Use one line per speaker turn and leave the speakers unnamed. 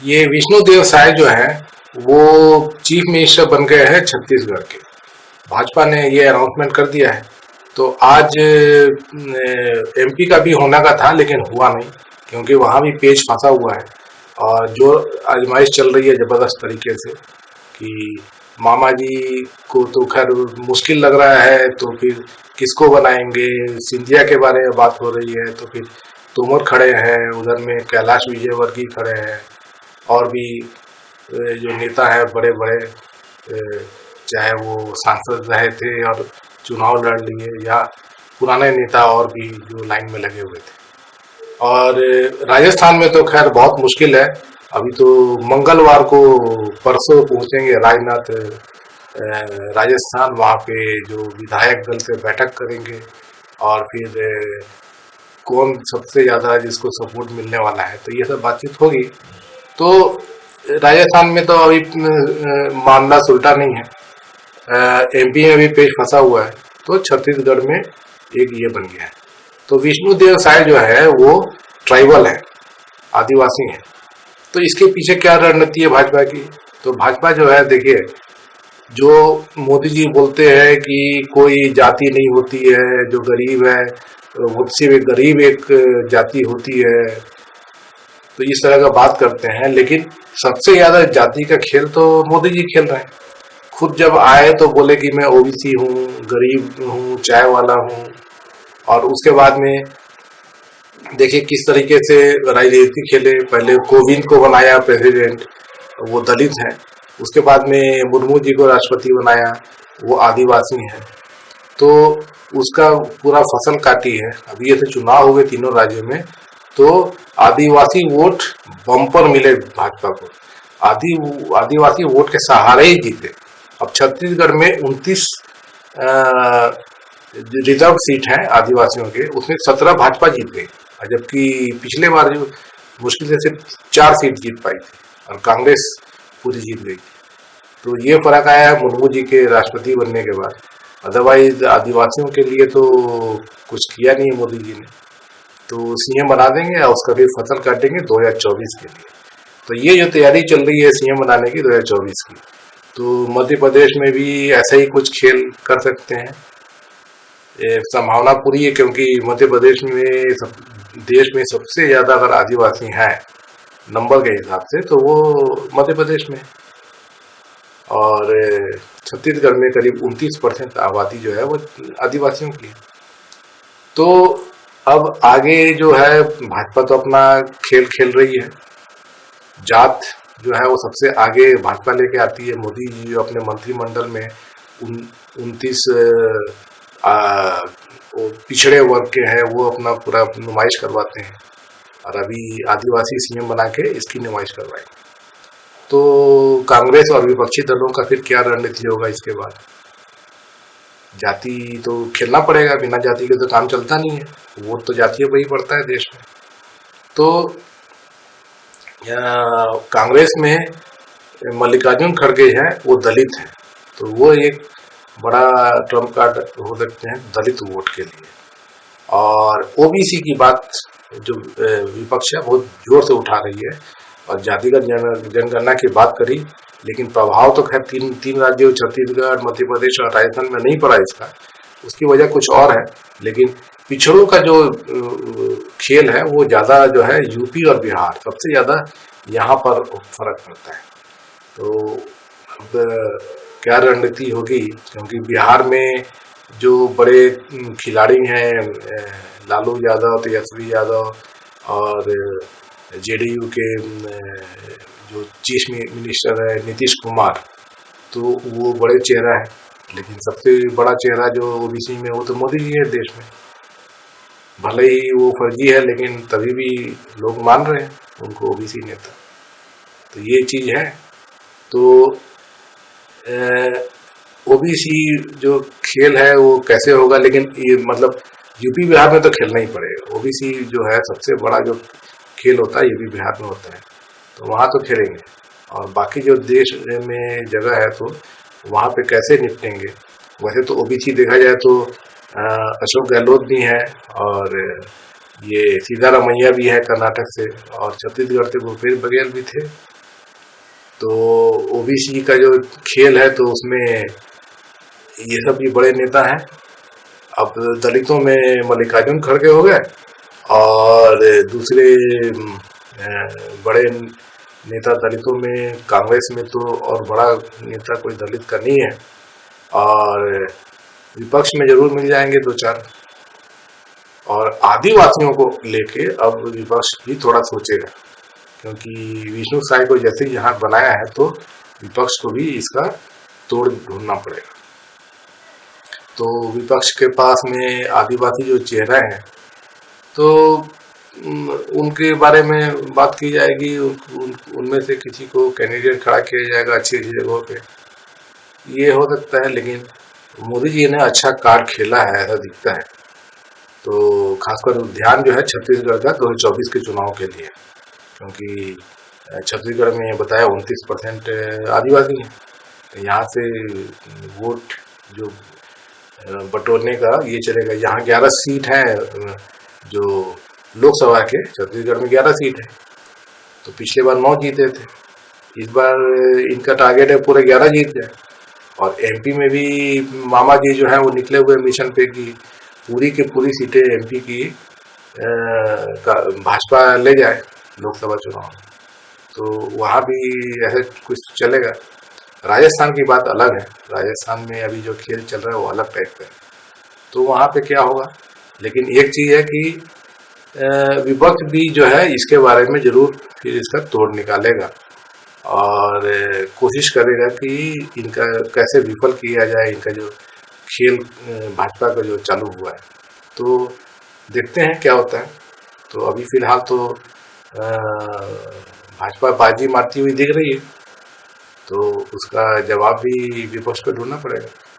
ये विष्णुदेव साय जो है वो चीफ मिनिस्टर बन गए हैं छत्तीसगढ़ के। भाजपा ने ये अनाउंसमेंट कर दिया है। तो आज एमपी का भी होने का था लेकिन हुआ नहीं, क्योंकि वहाँ भी पेच फंसा हुआ है और जो आजमाइश चल रही है जबरदस्त तरीके से कि मामा जी को तो खैर मुश्किल लग रहा है, तो फिर किसको बनाएंगे। सिंधिया के बारे में बात हो रही है तो फिर तोमर खड़े हैं, उधर में कैलाश विजयवर्गीय खड़े हैं और भी जो नेता है बड़े बड़े, चाहे वो सांसद रहे थे और चुनाव लड़ लिए या पुराने नेता और भी जो लाइन में लगे हुए थे। और राजस्थान में तो खैर बहुत मुश्किल है। अभी तो मंगलवार को परसों पहुंचेंगे राजनाथ राजस्थान, वहाँ पे जो विधायक दल से बैठक करेंगे और फिर कौन सबसे ज़्यादा जिसको सपोर्ट मिलने वाला है, तो ये सब बातचीत होगी। तो राजस्थान में तो अभी मामला सुलटा नहीं है, एमपी में भी पेच फंसा हुआ है, तो छत्तीसगढ़ में एक ये बन गया है। तो विष्णुदेव साय जो है वो ट्राइबल है, आदिवासी है। तो इसके पीछे क्या रणनीति है भाजपा की? तो भाजपा जो है, देखिए, जो मोदी जी बोलते हैं कि कोई जाति नहीं होती है, जो गरीब है वो सिर्फ एक गरीब एक जाति होती है, तो इस तरह का बात करते हैं। लेकिन सबसे ज्यादा जाति का खेल तो मोदी जी खेल रहे हैं। खुद जब आए तो बोले कि मैं ओबीसी हूँ, गरीब हूँ, चाय वाला हूँ, और उसके बाद में देखिए किस तरीके से राजनीति खेले। पहले कोविंद को बनाया प्रेसिडेंट, वो दलित हैं। उसके बाद में मुर्मू जी को राष्ट्रपति बनाया, वो आदिवासी हैं। तो उसका पूरा फसल काटी है। अभी ये तो चुनाव हुए तीनों राज्यों में, तो आदिवासी वोट बम्पर मिले भाजपा को। आदिवासी वोट के सहारे ही जीते। अब छत्तीसगढ़ में 29 रिजर्व सीट है आदिवासियों के, उसमें 17 भाजपा जीत गई, जबकि पिछले बार जो मुश्किल से सिर्फ 4 सीट जीत पाई थी और कांग्रेस पूरी जीत गई। तो ये फर्क आया है मुर्मू जी के राष्ट्रपति बनने के बाद। अदरवाइज आदिवासियों के लिए तो कुछ किया नहीं है मोदी जी ने। तो सीएम बना देंगे और उसका भी फसल काटेंगे 2024 के लिए। तो ये जो तैयारी चल रही है सीएम बनाने की 2024 की, तो मध्य प्रदेश में भी ऐसा ही कुछ खेल कर सकते हैं। संभावना पूरी है, क्योंकि मध्य प्रदेश में देश में सबसे ज्यादा अगर आदिवासी हैं नंबर के हिसाब से तो वो मध्य प्रदेश में, और छत्तीसगढ़ में करीब 29% आबादी जो है वो आदिवासियों की है। तो अब आगे जो है भाजपा तो अपना खेल खेल रही है। जात जो है वो सबसे आगे भाजपा लेके आती है। मोदी जी जो अपने मंत्रिमंडल में 29 पिछड़े वर्ग के हैं वो अपना पूरा नुमाइश करवाते हैं, और अभी आदिवासी सीएम बना के इसकी नुमाइश करवाएंगे। तो कांग्रेस और विपक्षी दलों का फिर क्या रणनीति होगा इसके बाद? जाति तो खेलना पड़ेगा, बिना जाति के तो काम चलता नहीं है। वोट तो जातीय पर ही पड़ता है देश में। तो कांग्रेस में मल्लिकार्जुन खड़गे हैं, वो दलित हैं, तो वो एक बड़ा ट्रम्प कार्ड हो सकते हैं दलित वोट के लिए। और ओबीसी की बात जो विपक्ष है बहुत जोर से उठा रही है, और जातिगत जनगणना की बात करी, लेकिन प्रभाव तो खैर तीन राज्यों छत्तीसगढ़, मध्य प्रदेश और राजस्थान में नहीं पड़ा इसका। उसकी वजह कुछ और है, लेकिन पिछड़ों का जो खेल है वो ज़्यादा जो है यूपी और बिहार, सबसे ज़्यादा यहाँ पर फर्क पड़ता है। तो अब क्या रणनीति होगी, क्योंकि बिहार में जो बड़े खिलाड़ी हैं लालू यादव, तेजस्वी यादव और जेडीयू के जो चीफ मिनिस्टर है नीतीश कुमार, तो वो बड़े चेहरा है। लेकिन सबसे बड़ा चेहरा जो ओबीसी में वो तो मोदी जी है देश में। भले ही वो फर्जी है लेकिन तभी भी लोग मान रहे हैं उनको ओबीसी नेता। तो ये चीज है। तो ओबीसी जो खेल है वो कैसे होगा, लेकिन ये मतलब यूपी बिहार में तो खेलना ही पड़ेगा। ओबीसी जो है सबसे बड़ा जो खेल होता है यूपी बिहार में होता है, तो वहाँ तो खेलेंगे। और बाकी जो देश में जगह है तो वहाँ पे कैसे निपटेंगे। वैसे तो ओबीसी देखा जाए तो अशोक गहलोत भी हैं, और ये सिद्धारमैया भी है कर्नाटक से, और छत्तीसगढ़ से भूपेश बघेल भी थे। तो ओबीसी का जो खेल है तो उसमें ये सब भी बड़े नेता हैं। अब दलितों में मल्लिकार्जुन खड़गे हो गए, और दूसरे बड़े नेता दलितों में कांग्रेस में तो और बड़ा नेता कोई दलित का नहीं है, और विपक्ष में जरूर मिल जाएंगे दो चार। और आदिवासियों को लेके अब विपक्ष भी थोड़ा सोचेगा, क्योंकि विष्णु साय को जैसे यहाँ बनाया है तो विपक्ष को भी इसका तोड़ ढूंढना पड़ेगा। तो विपक्ष के पास में आदिवासी जो चेहरा है तो उनके बारे में बात की जाएगी, उनमें से किसी को कैंडिडेट खड़ा किया जाएगा अच्छी अच्छी जगहों पे, ये हो सकता है। लेकिन मोदी जी ने अच्छा कार्ड खेला है ऐसा दिखता है। तो खासकर ध्यान जो है छत्तीसगढ़ का 2024 के चुनाव के लिए, क्योंकि छत्तीसगढ़ में बताया 29% आदिवासी हैं। तो यहाँ से वोट जो बटोरने का ये चलेगा। यहाँ 11 सीट है जो लोकसभा के, छत्तीसगढ़ में 11 सीट है। तो पिछले बार 9 जीते थे, इस बार इनका टारगेट है पूरे 11 जीत जाए। और एमपी में भी मामा जी जो है वो निकले हुए मिशन पे कि पूरी की पूरी सीटें एमपी की भाजपा ले जाए लोकसभा चुनाव में। तो वहाँ भी ऐसे कुछ चलेगा। राजस्थान की बात अलग है, राजस्थान में अभी जो खेल चल रहा है वो अलग टाइप का है, तो वहाँ पे क्या होगा। लेकिन एक चीज़ है कि विपक्ष भी जो है इसके बारे में जरूर फिर इसका तोड़ निकालेगा, और कोशिश करेगा कि इनका कैसे विफल किया जाए, इनका जो खेल भाजपा का जो चालू हुआ है। तो देखते हैं क्या होता है। तो अभी फिलहाल तो भाजपा बाजी मारती हुई दिख रही है, तो उसका जवाब भी विपक्ष को ढूंढना पड़ेगा।